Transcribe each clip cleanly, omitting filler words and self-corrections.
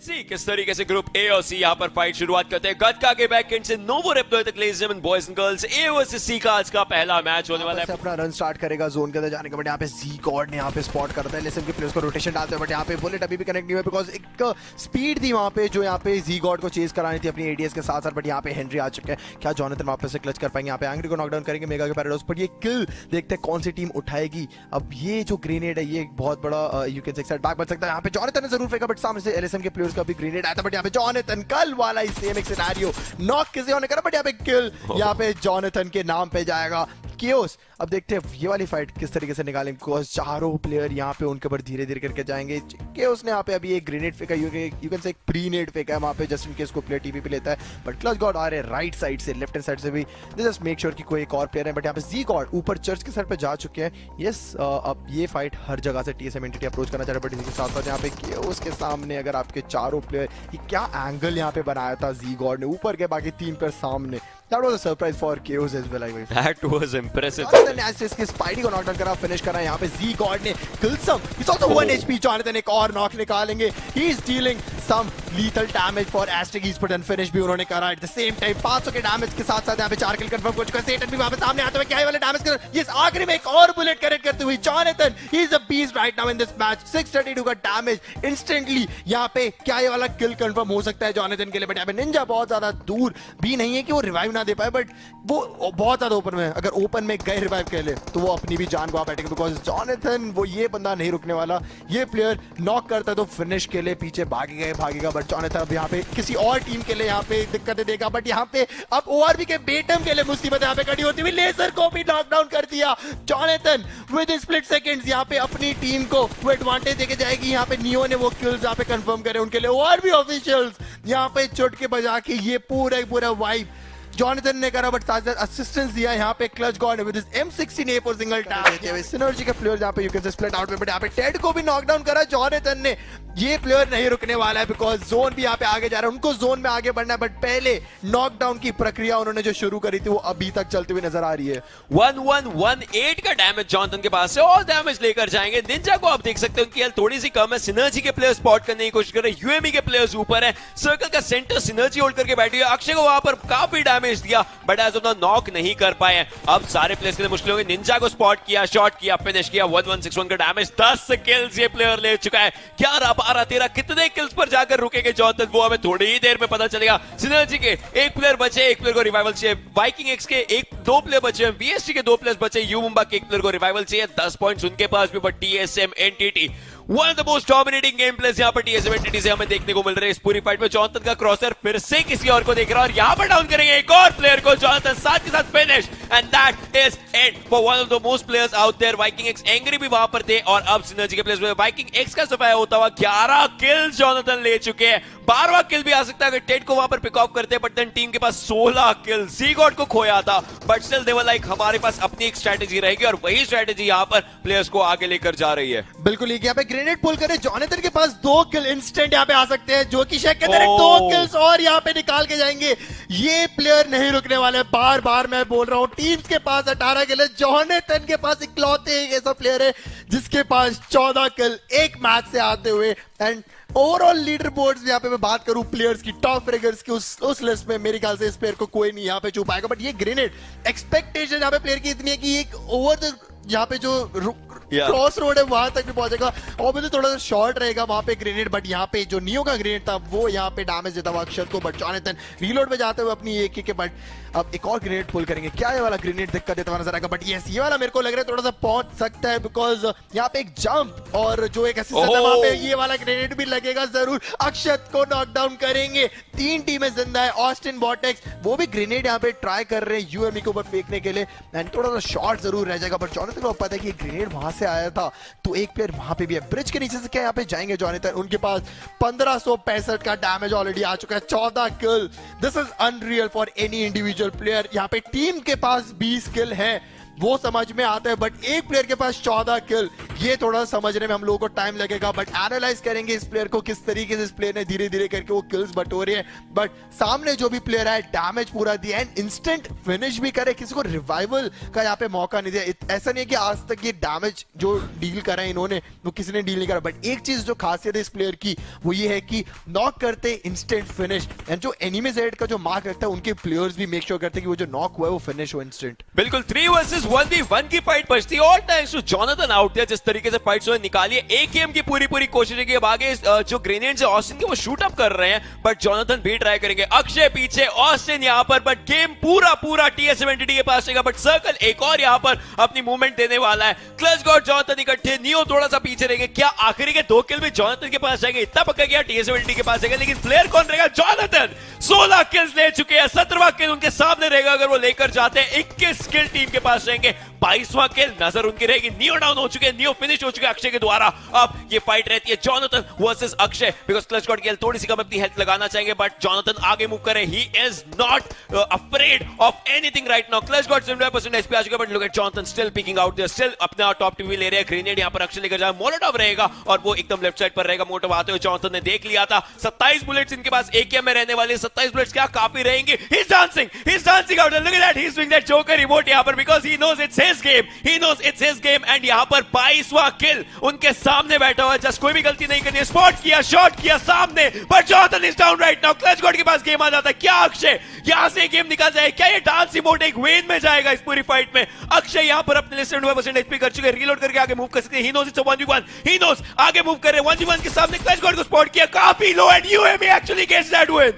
सी किस तरीके से ग्रुप ए और सी यहाँ पर फाइट शुरुआत करते हैं। गत का के बैक एंड से नोवो रेप्लो तक लेजियम and boys and girls A versus C का आज का पहला मैच होने वाला है। अपना रन स्टार्ट करेगा जोन के अंदर जाने के, बट यहाँ पे जी गॉड ने यहाँ पे स्पॉट करता है, लेसन के प्लेयर्स को रोटेशन डालते हैं, बट यहाँ पे बुलेट अभी भी कनेक्ट नहीं हुआ बिकॉज एक स्पीड थी वहाँ पे जो यहाँ पे जी गॉड को चेज करानी थी अपनी एडीएस के साथ साथ। बट यहाँ पे हेनरी आ चुके हैं, क्या जॉनथन वापस से क्लच कर पाएंगे? यहाँ पे एंग्री को नॉकडाउन करेंगे मेगा के पैराडॉक्स, पर ये किल देखते हैं कौन सी टीम उठाएगी। अब ये जो ग्रेनेड है ये एक बहुत बड़ा यू कैन से अटैक बन सकता है। यहाँ पे जॉनथन ने जरूर फेंका, बट सामने से एलएसएम के प्लेयर्स का भी ग्रेनेड आया था, बट यहाँ पे जॉनथन कल वाला ही सेम एक सिनेरियो नॉक किसी और ने करा, बट यहाँ पे किल यहाँ पे जॉनथन के नाम पे जाएगा। कियोस अब देखते हैं ये वाली फाइट किस तरीके से निकालेंगे बिकॉज चारों प्लेयर यहाँ पे उनके ऊपर धीरे धीरे करके जाएंगे। कियोस ने यहाँ पे अभी एक ग्रेनेड फेंका, यू कैन से एक प्री नेड फेंका है वहाँ पे जस्ट इन केस को प्लेयर टीवी पे लेता है, बट क्लच गॉड आ रहे हैं राइट साइड से, लेफ्ट हैंड साइड से भी जस्ट मेक श्योर कि कोई एक और प्लेयर है। बट यहाँ पे जी गॉड ऊपर चर्च के सर पे जा चुके हैं। यस अब ये फाइट हर जगह से टीएसएम एंटिटी अप्रोच करना चाह रहे हैं, बट इसी के साथ साथ यहाँ पे कियोस के सामने अगर आपके चारों प्लेयर, ये क्या एंगल यहाँ पे बनाया था जी गॉड ने, ऊपर के बाकी तीन प्लेयर सामने। That was a surprise for Chaos as well, I guess. That was impressive. Jonathan ने इसके स्पाइडी को नॉकडाउन करा, फिनिश करा। यहाँ पे जी गॉड ने किल सम, he's also 1 HP। Jonathan एक और नॉक निकालेंगे, he is dealing some lethal damage for Aztec Esports and finish भी उन्होंने करा at the same time। 500 के डैमेज के साथ साथ यहाँ पे 4 किल कंफर्म हो चुका है। सेटन भी वहाँ पे सामने आते हुए क्या वाले डैमेज कर, ये आखिरी में एक और बुलेट करेक्ट करते हुए Jonathan, he is a beast right now in this match। 632 का डैमेज इंस्टेंटली यहाँ पे क्या ये वाला किल कंफर्म हो सकता है Jonathan के लिए, बट यहाँ पे निंजा बहुत ज्यादा दूर भी नहीं है कि वो रिवाइव ना दे पाए, बट वो बहुत ज्यादा ओपन में है। अगर ओपन में गए रिवाइव कर ले तो वो अपनी भी जान गवा बैठेंगे बिकॉज जॉनथन वो ये बंदा नहीं रुकने वाला। ये प्लेयर नॉक करता है तो फिनिश के लिए पीछे भागेगा, बट जॉनथन अब यहाँ पे किसी और टीम के लिए यहाँ पे दिक्कतें देगा, बट यहाँ पे अब ओआरबी के बेटम के लिए मुसीबत यहाँ पे खड़ी होती हुई। लेजर को भी नॉकडाउन कर दिया Jonathan with in split seconds. यहाँ पे अपनी टीम को वो एडवांटेज देके जाएगी। यहाँ पे नियो ने वो किल्स यहाँ पे कंफर्म करे उनके लिए। ओआरबी ऑफिशियल्स यहाँ पे चुटके बजा के ये पूरा वाइब जॉनथन ने करा, बट साथ साथ असिस्टेंस दिया यहाँ पे clutch God with his M16 for single tap. Synergy के प्लेयर यहाँ पे you can say split out में, बट यहाँ पे टेड को भी नॉकडाउन करा जॉनथन ने। ये प्लेयर नहीं रुकने वाला है बिकॉज जोन भी यहाँ पे आगे जा रहा है, उनको जोन में आगे बढ़ना है, बट पहले नॉकडाउन की प्रक्रिया उन्होंने जो शुरू करी थी वो अभी तक चलती हुई नजर आ रही है। 1118 का डैमेज जॉनथन के पास से और डैमेज लेकर जाएंगे। निंजा को आप देख सकते हो कि थोड़ी सी कम है, सिनर्जी के प्लेयर स्पॉट करने की कोशिश कर रहे हैं, यूएमई के प्लेयर्स ऊपर है, सर्कल का सेंटर सिनर्जी होल्ड करके बैठी है। अक्षय को वहां पर काफी डैमेज दिया, but as of the knock नहीं कर पाए हैं। अब सारे प्लेयर्स के लिए मुश्किल होंगे। निंजा को स्पॉट किया, शॉट किया, फिनिश किया। 1161 का डैमेज, 10 किल्स ये प्लेयर ले चुका है। 11 12 13 कितने किल्स पर जाकर रुकेंगे जॉनथन वो हमें थोड़ी ही देर में पता चलेगा। सिनर्जी के एक प्लेयर बचे, एक प्लेयर को रिवाइवल चाहिए। वाइकिंग एक्स के दो प्लेयर बचे हैं, बीएसटी के 2 प्लेयर्स बचे, यू मुंबा के एक प्लेयर को रिवाइवल चाहिए। 10 पॉइंट्स उनके पास भी, but TSM entity one of the most dominating game place यहाँ पर टीएसएम एंटिटी से हमें देखने को मिल रहे हैं इस पूरी फाइट में। जॉनथन का क्रॉसर फिर से किसी और को देख रहा है और यहाँ पर डाउन करेंगे एक और प्लेयर को जॉनथन, साथ के साथ finish, and that is it for one of the most players out there. Viking X angry भी वहां पर थे और अब सिनर्जी के प्लेयर्स में वाइकिंग एक्स का सफाया होता हुआ 11 किल्स जॉनथन ले चुके हैं। 12वां किल भी आ सकता है अगर टेड को वहां पर पिक ऑफ करते हैं, बट देन टीम के पास 16 किल। सी गॉड को खोया था, but still they were like हमारे पास अपनी एक स्ट्रेटेजी रहेगी और वही स्ट्रेटेजी यहाँ पर प्लेयर्स को आगे लेकर जा रही है। बिल्कुल यहाँ पे ग्रेनेड पुल करे जॉनथन के पास 2 किल इंस्टेंट यहाँ पे आ सकते हैं, जो कि शायद कहते हैं 2 किल्स और यहाँ पे निकाल के जाएंगे। ये प्लेयर नहीं रुकने वाले, बार बार मैं बोल रहा हूँ। टीम्स के पास 18 किल है, जॉनथन के पास इकलौते एक ऐसा प्लेयर है जिसके पास 14 किल एक मैच से आते हुए। एंड ओवरऑल लीडर बोर्ड्स यहाँ पे मैं बात करूं प्लेयर्स की, टॉप फ्रेगर्स की, उस लिस्ट में मेरे ख्याल से इस प्लेयर को कोई नहीं यहाँ पे छू पाएगा। बट ये ग्रेनेड एक्सपेक्टेशन यहाँ पे प्लेयर की इतनी है कि एक ओवर द यहाँ पे जो क्रॉस रोड है वहां तक भी पहुंचेगा। ऑब्वियसली थोड़ा सा शॉर्ट रहेगा वहां पे ग्रेनेड, बट यहाँ पे जो नियो का ग्रेनेड था वो यहाँ पे डैमेज देता हुआ अक्षर को, बट जॉनथन रीलोड में जाते हुए अपनी एक के, बट अब एक और ग्रेनेड पुल करेंगे। क्या ये वाला ग्रेनेड दिक्कत देता हुआ नजर आएगा, बट यस ये वाला मेरे को लग रहा है थोड़ा सा पहुंच सकता है बिकॉज यहाँ पे एक जंप और जो एक असिस्ट है वहां पे ये वाला ग्रेनेड भी लगेगा जरूर। अक्षत को नॉकडाउन करेंगे, 3 टीमें जिंदा है। ऑस्टिन बॉटेक्स वो भी ग्रेनेड यहाँ पे ट्राई कर रहे हैं यूएमई के ऊपर फेंकने के लिए, एंड थोड़ा सा शॉर्ट जरूर रह जाएगा, बट जॉनथन को पता है कि ग्रेनेड वहां से आया था तो एक प्लेयर वहां पे भी है। ब्रिज के नीचे से क्या यहाँ पे जाएंगे जॉनथन, उनके पास 1565 का डैमेज ऑलरेडी आ चुका है, 14 kill. This is unreal for any individual player. यहाँ पे टीम के पास 20 किल है वो समझ में आता है, बट एक प्लेयर के पास 14 किल, ये थोड़ा समझने में हम लोगों को टाइम लगेगा, बट एनालाइज करेंगे इस प्लेयर को, किस तरीके से इस प्लेयर ने धीरे धीरे करके वो किल्स बटोरे हैं। बट सामने जो भी प्लेयर है डैमेज पूरा दिया एंड इंस्टेंट फिनिश भी करे, किसी को रिवाइवल का यहाँ पे मौका नहीं दिया। ऐसा नहीं है कि आज तक ये डैमेज जो डील करा है इन्होंने वो किसी ने डील नहीं करा, बट एक चीज जो खासियत है इस प्लेयर की वो ये है कि नॉक करते इंस्टेंट फिनिश, एंड जो एनिमी साइड का जो मार्क रखता है उनके प्लेयर्स भी मेक श्योर करते हैं कि वो जो नॉक हुआ है वो फिनिश हो इंस्टेंट। बिल्कुल 3 वर्सेस 1v1 की फाइट बचती है। All times to Jonathan out दिया, जिस तरीके से फाइट्स उन्होंने निकाली है। एकेएम की पूरी कोशिश है कि अब आगे जो ग्रेनेड्स है ऑस्टिन के वो शूट अप कर रहे हैं, बट जॉनथन भी ट्राई करेंगे। अक्षय पीछे, ऑस्टिन यहां पर, बट गेम पूरा TS70 के पास रहेगा, बट सर्कल एक और यहां पर अपनी मूवमेंट देने वाला है। क्लच गॉड जॉनथन इकट्ठे, नियो थोड़ा सा पीछे रहेंगे। क्या आखिरी के 2 किल भी जॉनथन के पास जाएंगे? इतना पक्का गया TS70 के पास जाएगा, लेकिन प्लेयर कौन रहेगा? जॉनथन 16 किल्स ले चुके हैं, 17वां किल उनके सामने रहेगा अगर वो लेकर जाते हैं। 21 किल टीम के पास रहेंगे, 22वां किल नजर उनकी रहेगी। नियो डाउन हो चुके हैं, नियो फिनिश हो चुके हैं अक्षय के द्वारा। अब ये फाइट रहती है Jonathan versus Akshay, because clutch God की थोड़ी सी कम अपनी हेल्थ लगाना चाहेंगे, बट जॉनथन आगे मूव करे। He is not afraid of anything right now. Clutch god 75% HP आ चुका है, but look at Jonathan still picking out there, still अपना टॉप टीवी ले रहे हैं। ग्रेनेड यहां पर अक्षय लेकर जाए, मोलोटोव रहेगा और वो एकदम लेफ्ट साइड पर रहेगा। मोलोटोव आते हुए जॉनथन ने देख लिया था। 27 बुलेट्स इनके पास एकेएम में रहने वाले, 27 बुलेट्स क्या काफी रहेंगे। He is dancing out, look at that, he is doing that joker emote यहां पर, because he knows it's his game, he knows it's his game. And यहां पर 22वां किल उनके सामने बैठा हुआ है। जस्ट कोई भी गलती नहीं करनी है, स्पॉट किया, शॉट किया सामने, but Jonathan is down right now. Clutch God के पास गेम आ जाता है। क्या अक्षय यहां से गेम निकाल जाए? क्या ये डांस इमोट एक वेन में जाएगा इस पूरी फाइट में? अक्षय यहां पर अपने 75% एचपी कर चुके हैं, रीलोड करके आगे मूव कर सकते हैं। He knows it's a 1v1, he knows आगे मूव कर रहे हैं 1v1 के सामने। क्लच गॉड को स्पॉट किया, काफी low, and UME actually gets that win.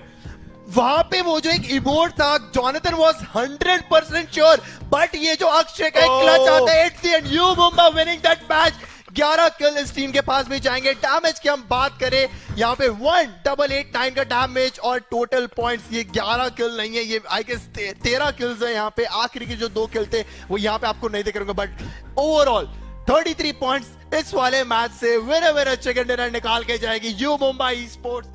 वहां पे वो जो एक इमोट था, जॉनथन वाज 100% श्योर, बट ये जो अक्षय का एक क्लच आता है, it's the end, you Mumba winning that match. 11 किल इस टीम के पास भी जाएंगे। डैमेज की हम बात करें, यहाँ पे 1889 का डैमेज और टोटल पॉइंट्स, ये 11 किल नहीं है, ये आई गेस 13 किल्स है यहाँ पे। आखिरी के जो 2 किल थे वो यहाँ पे आपको नहीं देख रहे, बट ओवरऑल 33 पॉइंट्स इस वाले मैच से विनर चिकन डिनर निकाल के जाएगी यू मुंबा ई स्पोर्ट्स।